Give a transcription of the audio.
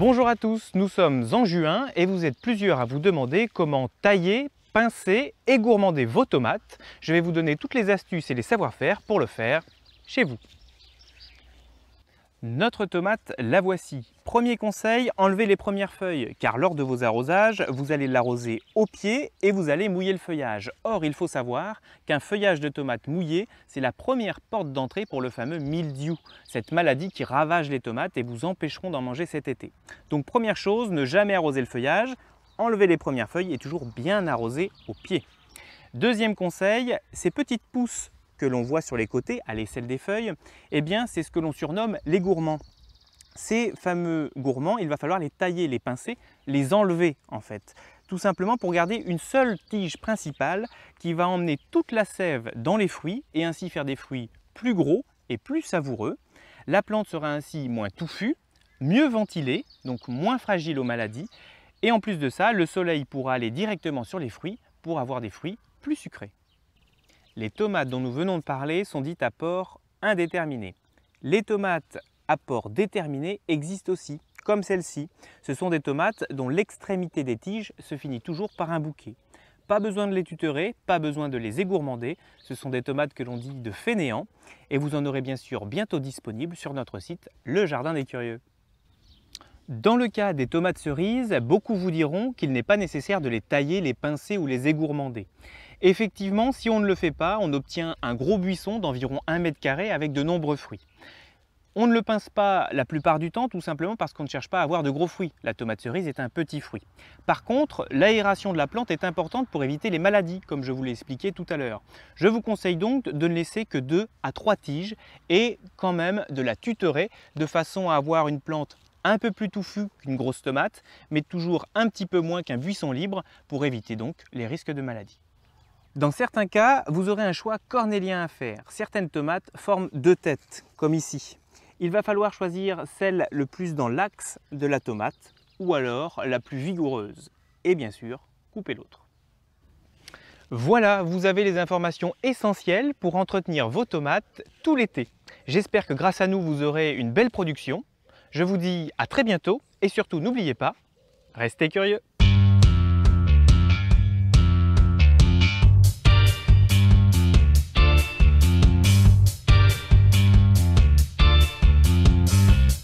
Bonjour à tous, nous sommes en juin et vous êtes plusieurs à vous demander comment tailler, pincer et gourmander vos tomates. Je vais vous donner toutes les astuces et les savoir-faire pour le faire chez vous. Notre tomate, la voici. Premier conseil, enlevez les premières feuilles, car lors de vos arrosages, vous allez l'arroser au pied et vous allez mouiller le feuillage. Or, il faut savoir qu'un feuillage de tomate mouillé, c'est la première porte d'entrée pour le fameux mildiou, cette maladie qui ravage les tomates et vous empêcheront d'en manger cet été. Donc première chose, ne jamais arroser le feuillage, enlevez les premières feuilles et toujours bien arroser au pied. Deuxième conseil, ces petites pousses que l'on voit sur les côtés, à l'aisselle des feuilles, eh bien c'est ce que l'on surnomme les gourmands. Ces fameux gourmands, il va falloir les tailler, les pincer, les enlever en fait. Tout simplement pour garder une seule tige principale qui va emmener toute la sève dans les fruits et ainsi faire des fruits plus gros et plus savoureux. La plante sera ainsi moins touffue, mieux ventilée, donc moins fragile aux maladies. Et en plus de ça, le soleil pourra aller directement sur les fruits pour avoir des fruits plus sucrés. Les tomates dont nous venons de parler sont dites à port indéterminé. Les tomates à port déterminé existent aussi, comme celle-ci. Ce sont des tomates dont l'extrémité des tiges se finit toujours par un bouquet. Pas besoin de les tutorer, pas besoin de les égourmander. Ce sont des tomates que l'on dit de fainéants et vous en aurez bien sûr bientôt disponibles sur notre site Le Jardin des Curieux. Dans le cas des tomates cerises, beaucoup vous diront qu'il n'est pas nécessaire de les tailler, les pincer ou les égourmander. Effectivement, si on ne le fait pas, on obtient un gros buisson d'environ 1 mètre carré avec de nombreux fruits. On ne le pince pas la plupart du temps, tout simplement parce qu'on ne cherche pas à avoir de gros fruits. La tomate cerise est un petit fruit. Par contre, l'aération de la plante est importante pour éviter les maladies, comme je vous l'ai expliqué tout à l'heure. Je vous conseille donc de ne laisser que 2 à 3 tiges et quand même de la tutorer de façon à avoir une plante un peu plus touffue qu'une grosse tomate, mais toujours un petit peu moins qu'un buisson libre pour éviter donc les risques de maladies. Dans certains cas, vous aurez un choix cornélien à faire. Certaines tomates forment 2 têtes, comme ici. Il va falloir choisir celle le plus dans l'axe de la tomate, ou alors la plus vigoureuse. Et bien sûr, couper l'autre. Voilà, vous avez les informations essentielles pour entretenir vos tomates tout l'été. J'espère que grâce à nous, vous aurez une belle production. Je vous dis à très bientôt et surtout n'oubliez pas, restez curieux.